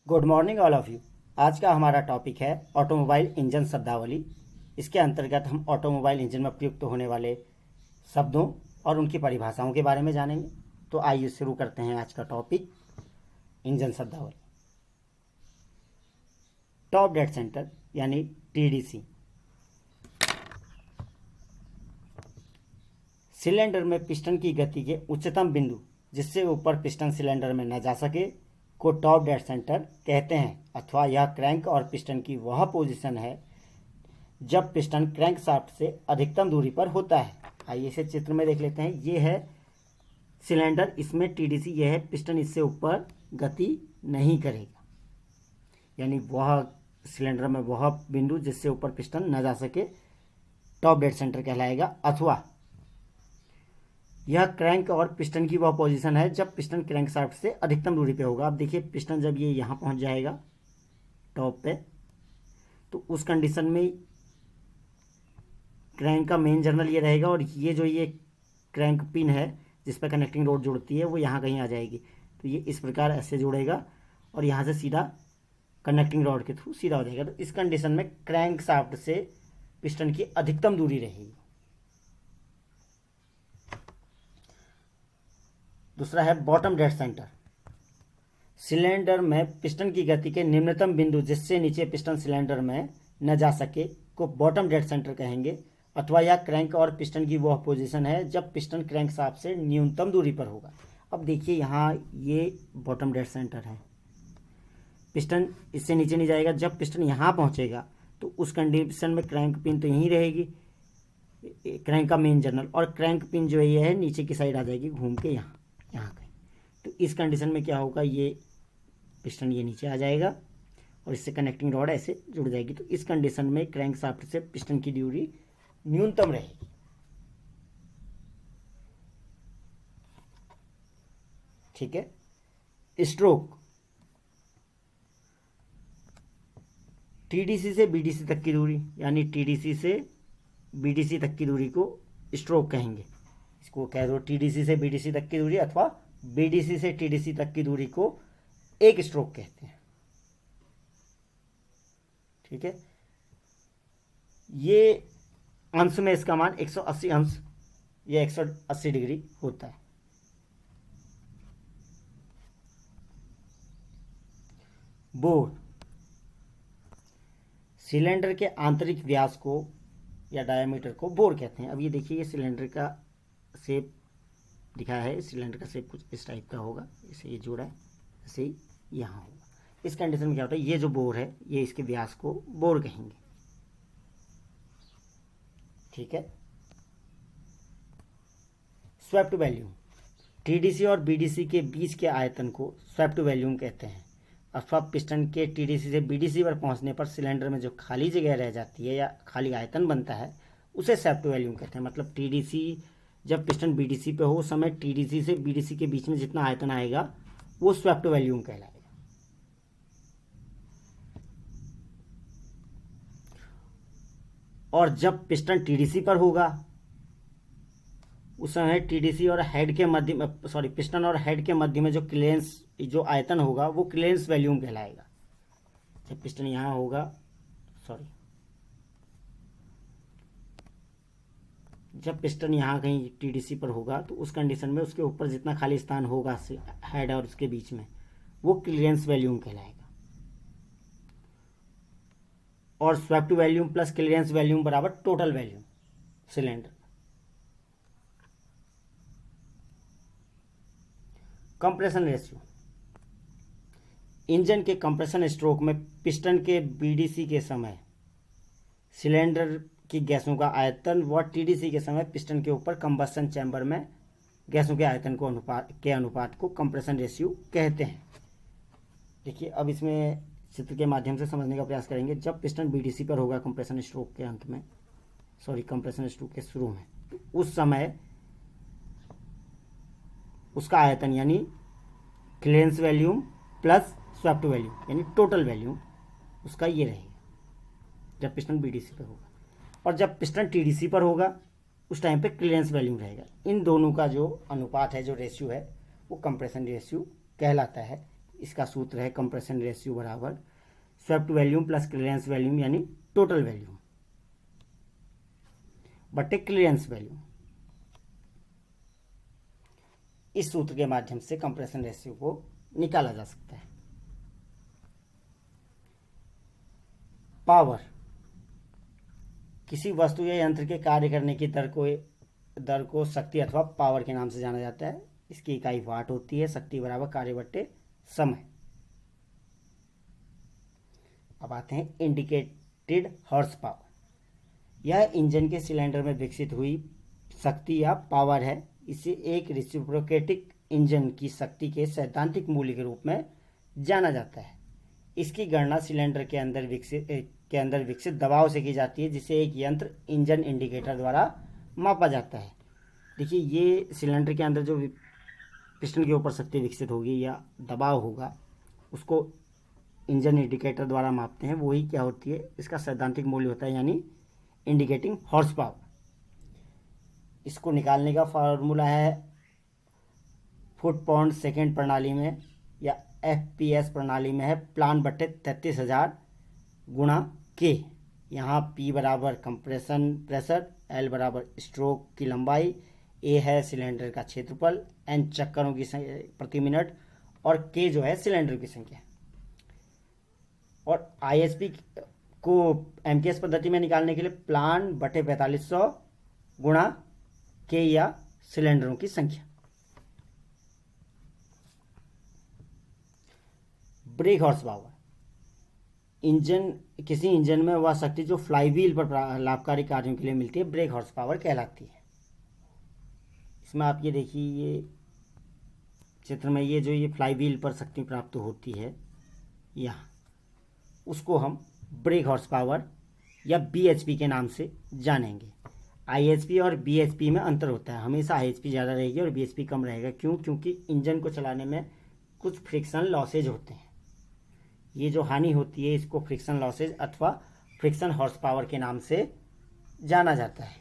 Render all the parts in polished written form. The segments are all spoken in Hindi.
Good morning all of you. आज का हमारा टॉपिक है ऑटोमोबाइल इंजन शब्दावली। इसके अंतर्गत हम ऑटोमोबाइल इंजन में प्रयुक्त होने वाले शब्दों और उनकी परिभाषाओं के बारे में जानेंगे। तो आइए शुरू करते हैं आज का टॉपिक, इंजन शब्दावली। टॉप डेड सेंटर यानी टीडीसी। सिलेंडर में पिस्टन की गति के उच्चतम बिंदु जिससे ऊपर पिस्टन सिलेंडर में न जा सके को टॉप डेड सेंटर कहते हैं, अथवा यह क्रैंक और पिस्टन की वह पोजीशन है जब पिस्टन क्रैंक शाफ्ट से अधिकतम दूरी पर होता है। आइए इसे चित्र में देख लेते हैं। ये है सिलेंडर, इसमें टीडीसी यह है, पिस्टन इससे ऊपर गति नहीं करेगा, यानी वह सिलेंडर में वह बिंदु जिससे ऊपर पिस्टन न जा सके टॉप डेड सेंटर कहलाएगा। अथवा यह क्रैंक और पिस्टन की वह पोजीशन है जब पिस्टन क्रैंक शाफ्ट से अधिकतम दूरी पे होगा। अब देखिए पिस्टन जब ये यहाँ पहुँच जाएगा टॉप पे, तो उस कंडीशन में क्रैंक का मेन जर्नल ये रहेगा और ये क्रैंक पिन है जिस पर कनेक्टिंग रोड जुड़ती है वो यहाँ कहीं आ जाएगी। तो ये इस प्रकार ऐसे जुड़ेगा और यहाँ से सीधा कनेक्टिंग रॉड के थ्रू सीधा हो जाएगा। तो इस कंडीशन में क्रैंक शाफ्ट से पिस्टन की अधिकतम दूरी रहेगी। दूसरा है बॉटम डेड सेंटर। सिलेंडर में पिस्टन की गति के निम्नतम बिंदु जिससे नीचे पिस्टन सिलेंडर में न जा सके को बॉटम डेड सेंटर कहेंगे, अथवा यह क्रैंक और पिस्टन की वह पोजीशन है जब पिस्टन क्रैंक शाफ्ट से न्यूनतम दूरी पर होगा। अब देखिए यहाँ ये बॉटम डेड सेंटर है, पिस्टन इससे नीचे नहीं जाएगा। जब पिस्टन यहाँ पहुँचेगा तो उस कंडीशन में क्रैंक पिन तो यहीं रहेगी, क्रैंक का मेन जर्नल, और क्रैंक पिन जो ये है नीचे की साइड आ जाएगी घूम के यहाँ कहीं। तो इस कंडीशन में क्या होगा, ये पिस्टन ये नीचे आ जाएगा और इससे कनेक्टिंग रॉड ऐसे जुड़ जाएगी। तो इस कंडीशन में क्रैंक शाफ्ट से पिस्टन की दूरी न्यूनतम रहेगी। ठीक है। स्ट्रोक, टीडीसी से बीडीसी तक की दूरी, यानी टीडीसी से बीडीसी तक की दूरी को स्ट्रोक कहेंगे। इसको कह दो टीडीसी से बीडीसी तक की दूरी, अथवा बीडीसी से टीडीसी तक की दूरी को एक स्ट्रोक कहते हैं। ठीक है। ये अंश में इसका मान 180 अंश या 180 डिग्री होता है। बोर, सिलेंडर के आंतरिक व्यास को या डायमीटर को बोर कहते हैं। अब ये देखिए, ये सिलेंडर का शेप दिखाया है, सिलेंडर का शेप कुछ इस टाइप का होगा, इसे ये जोड़ा है, ऐसे ही यहाँ होगा। इस कंडीशन में क्या होता है, ये जो बोर है ये इसके व्यास को बोर कहेंगे। ठीक है। स्वेप्ट वैल्यूम, टीडीसी और बीडीसी के बीच के आयतन को स्वेप्ट वैल्यूम कहते हैं, अथवा पिस्टन के टीडीसी से बीडीसी पर पहुंचने पर सिलेंडर में जो खाली जगह रह जाती है या खाली आयतन बनता है उसे स्वेप्ट वैल्यूम कहते हैं। मतलब टीडीसी जब पिस्टन बीडीसी पे हो उस समय टीडीसी से बीडीसी के बीच में जितना आयतन आएगा वो स्वेप्ट वैल्यूम कहलाएगा। और जब पिस्टन टीडीसी पर होगा उस समय टीडीसी और हेड के मध्य में, पिस्टन और हेड के मध्य में जो क्लियरेंस, जो आयतन होगा वो क्लियरेंस वैल्यूम कहलाएगा। जब पिस्टन यहाँ होगा, जब पिस्टन यहाँ कहीं टीडीसी पर होगा तो उस कंडीशन में उसके ऊपर जितना खाली स्थान होगा हेड और उसके बीच में वो क्लियरेंस वैल्यूम कहलाएगा। और swept volume plus clearance volume बराबर total volume cylinder. Compression ratio, engine के कंप्रेशन स्ट्रोक में पिस्टन के बीडीसी के समय सिलेंडर की गैसों का आयतन व टीडीसी के समय पिस्टन के ऊपर कंबस्शन चैम्बर में गैसों के आयतन को अनुपात को कंप्रेशन रेशियो कहते हैं। देखिए अब इसमें चित्र के माध्यम से समझने का प्रयास करेंगे। जब पिस्टन बीडीसी पर होगा कंप्रेशन स्ट्रोक के अंत में, कंप्रेशन स्ट्रोक के शुरू में, तो उस समय उसका आयतन यानी clearance volume plus swept volume यानी टोटल वैल्यूम उसका ये रहेगा जब पिस्टन बीडीसी पर होगा। और जब पिस्टन टीडीसी पर होगा उस टाइम पे क्लियरेंस वैल्यूम रहेगा। इन दोनों का जो अनुपात है, जो रेशियो है, वो कंप्रेशन रेशियो कहलाता है। इसका सूत्र है कंप्रेशन रेशियो बराबर swept volume plus clearance volume यानी टोटल वॉल्यूम बटे क्लियरेंस वॉल्यूम। इस सूत्र के माध्यम से कंप्रेशन रेशियो को निकाला जा सकता है। पावर किसी वस्तु या यंत्र के कार्य करने की दर को शक्ति अथवा पावर के नाम से जाना जाता है। इसकी इकाई वाट होती है। शक्ति बराबर कार्य बट्टे समय। अब आते हैं इंडिकेटेड हॉर्स पावर। यह इंजन के सिलेंडर में विकसित हुई शक्ति या पावर है। इसे एक रेसिप्रोकेटिंग इंजन की शक्ति के सैद्धांतिक मूल्य के रूप में जाना जाता है। इसकी गणना सिलेंडर के अंदर विकसित दबाव से की जाती है, जिसे एक यंत्र इंजन इंडिकेटर द्वारा मापा जाता है। देखिए, ये सिलेंडर के अंदर जो पिस्टन के ऊपर शक्ति विकसित होगी या दबाव होगा, उसको इंजन इंडिकेटर द्वारा मापते हैं। वही क्या होती है, इसका सैद्धांतिक मूल्य होता है, यानी इंडिकेटिंग हॉर्स पावर। इसको निकालने का फार्मूला है फुट पाउंड सेकेंड प्रणाली में या FPS प्रणाली में है प्लान बट्टे 33,000 गुणा के। यहाँ P बराबर कंप्रेशन प्रेशर, L बराबर स्ट्रोक की लंबाई, A है सिलेंडर का क्षेत्रफल, N चक्करों की प्रति मिनट और K जो है सिलेंडर की संख्या। और ISP को MKS पद्धति में निकालने के लिए प्लान बटे 4500 गुणा के या सिलेंडरों की संख्या। ब्रेक हॉर्स पावर किसी इंजन में वह शक्ति जो फ्लाईव्हील पर लाभकारी कार्यों के लिए मिलती है ब्रेक हॉर्स पावर कहलाती है। इसमें आप ये देखिए, ये चित्र में ये फ्लाईव्हील पर शक्ति प्राप्त होती है यहाँ, उसको हम ब्रेक हॉर्स पावर या BHP के नाम से जानेंगे। IHP और BHP में अंतर होता है। हमेशा IHP ज़्यादा रहेगी और BHP कम रहेगा। क्यों? क्योंकि इंजन को चलाने में कुछ फ्रिक्शन लॉसेज होते हैं। ये जो हानि होती है इसको फ्रिक्शन लॉसेज अथवा फ्रिक्शन हॉर्स पावर के नाम से जाना जाता है।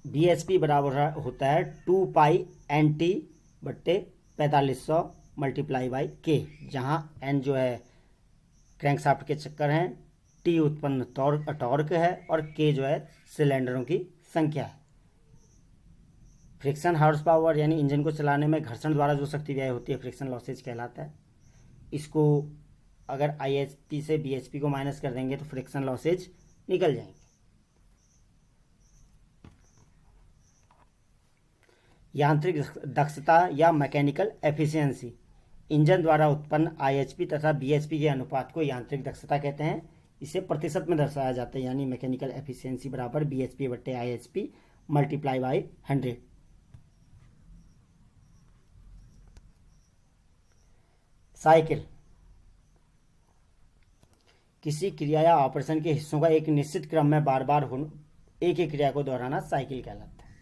BHP बराबर होता है 2 पाई NT बट्टे 4500 मल्टीप्लाई बाई K, जहाँ N जो है क्रैंकशाफ्ट के चक्कर हैं, T उत्पन्न टॉर्क है और K जो है सिलेंडरों की संख्या है। फ्रिक्शन हॉर्स पावर यानी इंजन को चलाने में घर्षण द्वारा जो शक्ति व्यय होती है फ्रिक्शन लॉसेज कहलाता है। इसको अगर IHP से BHP को माइनस कर देंगे तो फ्रिक्शन लॉसेज निकल जाएंगे। यांत्रिक दक्षता या मैकेनिकल एफिशिएंसी इंजन द्वारा उत्पन्न IHP तथा BHP के अनुपात को यांत्रिक दक्षता कहते हैं। इसे प्रतिशत में दर्शाया जाता है, यानी मैकेनिकल एफिशिएंसी बराबर BHP बट्टे IHP मल्टीप्लाई बाई 100। साइकिल किसी क्रिया या ऑपरेशन के हिस्सों का एक निश्चित क्रम में बार बार एक ही क्रिया को दोहराना साइकिल कहलाता है।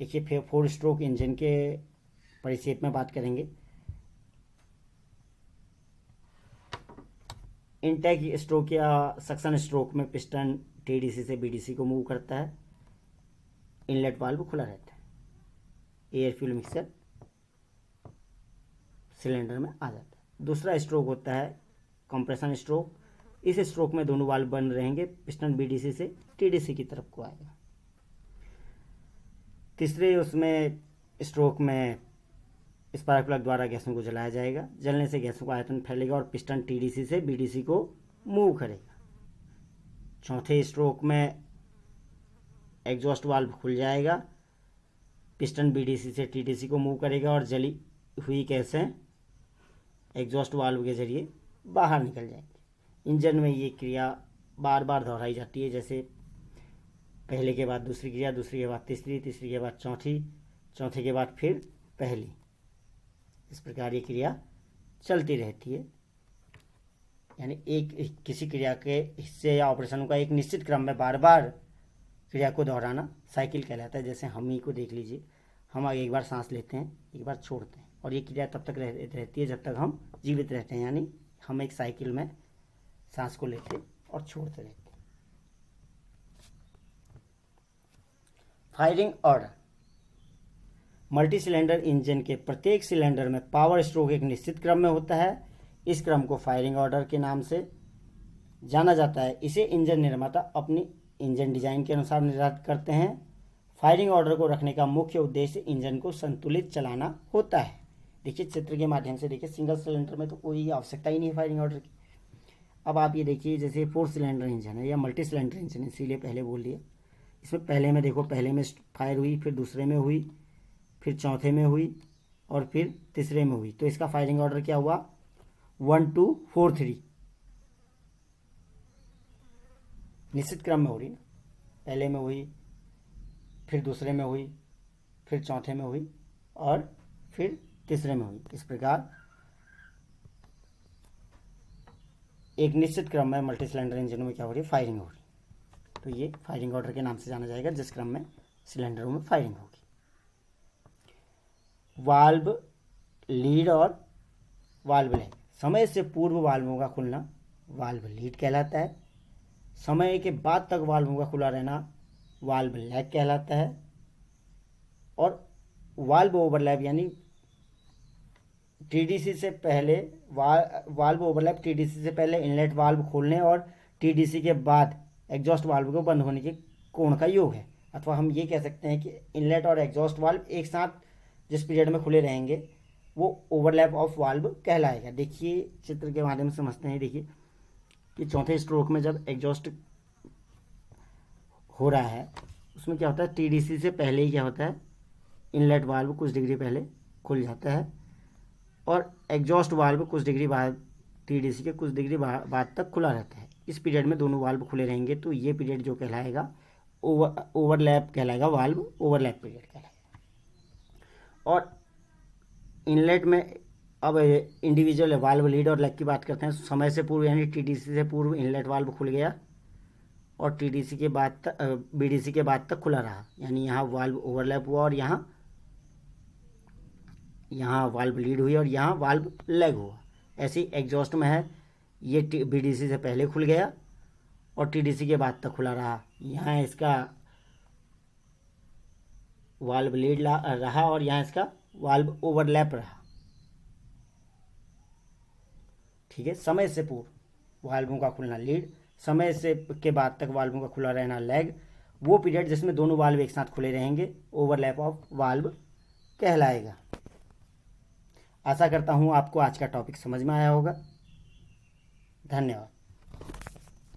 देखिए, 4 स्ट्रोक इंजन के परिक्षेप में बात करेंगे। इनटेक स्ट्रोक या सक्शन स्ट्रोक में पिस्टन TDC से BDC को मूव करता है। इनलेट वाल्व खुला रहता है। एयर फ्यूल मिक्सर सिलेंडर में आ जाता है। दूसरा स्ट्रोक होता है कंप्रेशन स्ट्रोक। इस स्ट्रोक में दोनों वाल्व बंद रहेंगे, पिस्टन BDC से TDC की तरफ को आएगा। तीसरे उसमें स्ट्रोक में स्पार्क प्लग द्वारा गैसों को जलाया जाएगा। जलने से गैसों का आयतन फैलेगा और पिस्टन TDC से BDC को मूव करेगा। चौथे स्ट्रोक में एग्जॉस्ट वाल्व खुल जाएगा, पिस्टन BDC से TDC को मूव करेगा और जली हुई गैसें एग्जॉस्ट वाल्व के जरिए बाहर निकल जाएंगी। इंजन में ये क्रिया बार बार दोहराई जाती है, जैसे पहले के बाद दूसरी क्रिया, दूसरी के बाद तीसरी, तीसरी के बाद चौथी, चौथे के बाद फिर पहली। इस प्रकार ये क्रिया चलती रहती है। यानी एक किसी क्रिया के हिस्से या ऑपरेशनों का एक निश्चित क्रम में बार बार क्रिया को दोहराना साइकिल कहलाता है। जैसे हम ही को देख लीजिए, हम आगे एक बार सांस लेते हैं, एक बार छोड़ते हैं, और ये क्रिया तब तक रहती है जब तक हम जीवित रहते हैं। यानी हम एक साइकिल में सांस को लेते और छोड़ते रहते हैं। Firing order multi cylinder engine के प्रत्येक सिलेंडर में पावर स्ट्रोक एक निश्चित क्रम में होता है। इस क्रम को फायरिंग ऑर्डर के नाम से जाना जाता है। इसे इंजन निर्माता अपनी इंजन डिजाइन के अनुसार निर्धारित करते हैं। फायरिंग ऑर्डर को रखने का मुख्य उद्देश्य इंजन को संतुलित चलाना होता है। देखिए चित्र के माध्यम से देखिए, सिंगल सिलेंडर में तो कोई आवश्यकता ही नहीं है फायरिंग ऑर्डर की। अब आप ये देखिए, जैसे 4 सिलेंडर इंजन है या मल्टी सिलेंडर इंजन है, इसीलिए पहले बोल दिया। इसमें पहले में देखो, पहले में फायर हुई, फिर दूसरे में हुई, फिर चौथे में हुई और फिर तीसरे में हुई। तो इसका फायरिंग ऑर्डर क्या हुआ? 1 2 4 3, निश्चित क्रम में हो रही ना। पहले में हुई, फिर दूसरे में हुई, फिर चौथे में हुई और फिर तीसरे में हुई। इस प्रकार एक निश्चित क्रम में मल्टी सिलेंडर इंजनों में क्या हो रही है? फायरिंग हो रही है। तो ये फायरिंग ऑर्डर के नाम से जाना जाएगा जिस क्रम में सिलेंडरों में फायरिंग होगी। वाल्व लीड और वाल्व लैग। समय से पूर्व वाल्वों का खुलना वाल्व लीड कहलाता है। समय के बाद तक वाल्वों का खुला रहना वाल्व लैग कहलाता है। और वाल्व ओवरलैप यानी टीडीसी से पहले वाल्व ओवरलैप टीडीसी से पहले इनलेट वाल्व खोलने और टीडीसी के बाद एग्जॉस्ट वाल्व को बंद होने के कोण का योग है। अथवा हम ये कह सकते हैं कि इनलेट और एग्जॉस्ट वाल्व एक साथ जिस पीरियड में खुले रहेंगे वो ओवरलैप ऑफ वाल्व कहलाएगा। देखिए चित्र के माध्यम से समझते हैं। देखिए कि चौथे स्ट्रोक में जब एग्जॉस्ट हो रहा है उसमें क्या होता है? टीडीसी से पहले ही क्या होता है? इनलेट वाल्व कुछ डिग्री पहले खुल जाता है और एग्जॉस्ट वाल्व कुछ डिग्री बाद, टीडीसी के कुछ डिग्री बाद तक खुला रहता है। इस पीरियड में दोनों वाल्व खुले रहेंगे तो ये पीरियड जो कहलाएगा ओवरलैप कहलाएगा, वाल्व ओवरलैप पीरियड कहलाएगा। और इनलेट में अब इंडिविजुअल वाल्व लीड और लैग की बात करते हैं। समय से पूर्व यानी टीडीसी से पूर्व इनलेट वाल्व खुल गया और टीडीसी के बाद तक बीडीसी के बाद तक खुला रहा, यानी यहाँ वाल्व ओवरलैप हुआ और यहाँ वाल्व लीड हुई और यहाँ वाल्व लैग हुआ। ऐसे ही एग्जॉस्ट में है, ये बीडीसी से पहले खुल गया और टीडीसी के बाद तक खुला रहा। यहाँ इसका वाल्व लीड रहा और यहाँ इसका वाल्व ओवरलैप रहा। ठीक है। समय से पूर्व वाल्वों का खुलना लीड, समय से के बाद तक वाल्वों का खुला रहना लैग। वो पीरियड जिसमें दोनों वाल्व एक साथ खुले रहेंगे ओवरलैप ऑफ वाल्व कहलाएगा। आशा करता हूँ आपको आज का टॉपिक समझ में आया होगा। धन्यवाद।